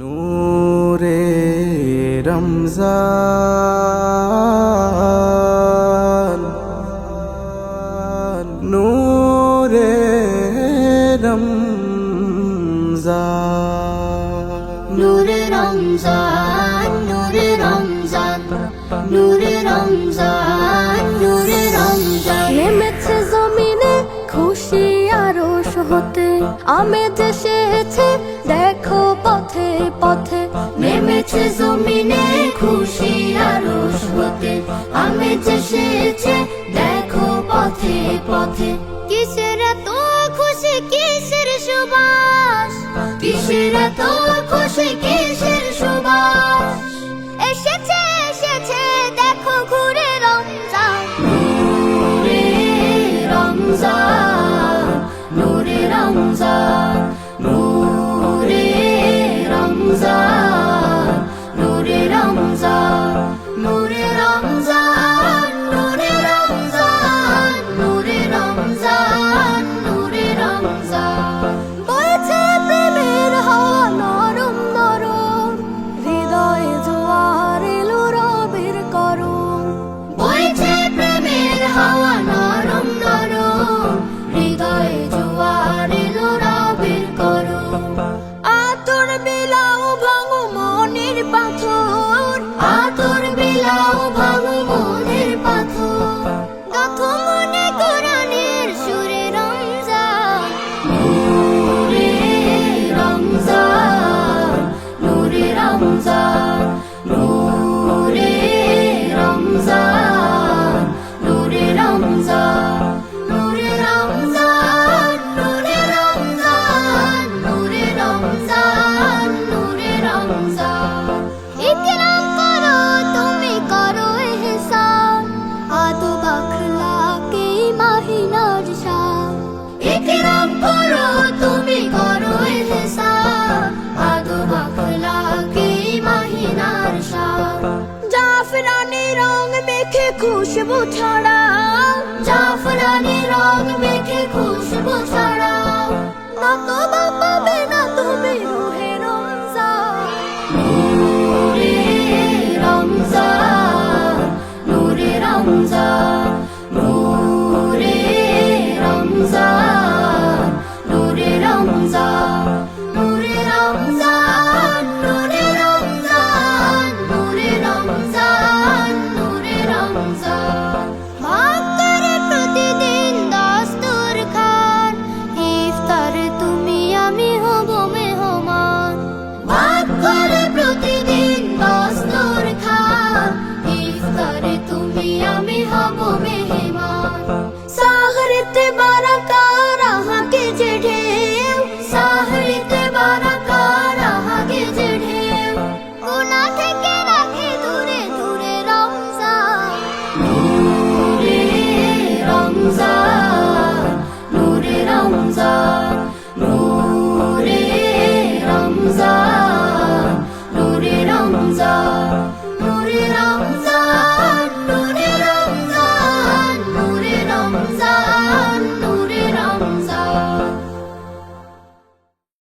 নূরে রমজান, নূরে রমজান, নূরে রমজান, নূরে রমজান, নূরে রমজান, নূরে রমজান। নেমেছে জমিনে খুশি আরশ হতে, আমেজ এসেছে দেখো পথে পথে। নেমেছে জমিনে খুশি আরশ হতে, আমেজ এসেছে দেখো পথে পথে। কিসের এত খুশি কিসের সুবাস, কিসের এত খুশি কিসের সুবাস। এসেছে এসেছে দেখো ঘুরে রমজান। নূরে রমজান, নূরে রমজান, নূরে রমজান, নূরে রমজান, নূরে রমজান, নূরে রমজান, নূরে রমজান, নূরে রমজান। বইছে প্রেমের হাওয়া নরম নরম, হৃদয়ে জোয়ার এলো রবের করম। বইছে প্রেমের হাওয়া নরম নরম, হৃদয়ে জোয়ার এলো রবের করম। আতর বিলাও ভাঙো মনের পাথর, আতর বিলাও ভাঙো মনের পাথর। গাথো মনে কোরআনের সুরে রমজান। নূরে রমজান, নূরে রমজান, নূরে রমজান, নূরে রমজান, নূরে রমজান, নূরে রমজান, নূরে রমজান, নূরে রমজান। ইকরাম করো তুমি করো ইহসান, আদব আখলাকে মাহিনার শান। ইকরাম করো তুমি করো ইহসান, আদব আখলাকে মাহিনার শান। জাফরানি রং মেখে খুশবু ছড়াও, জাফরানি রং মেখে খুশবু ছড়াও। নতবা পাবে না তুমি রুহে রমজান। নূরে রমজান, নূরে রমজান, নূরে রমজান, নূরে রমজান, নূরে রমজান, নূরে রমজান, নূরে রমজান, নূরে রমজান। ভাগ করে প্রতিদিন দস্তরখান, ইফতারে তুমি আমি হব মেহমান। ভাগ করে প্রতিদিন দস্তরখান, ইফতারে তুমি আমি হব মেহমান।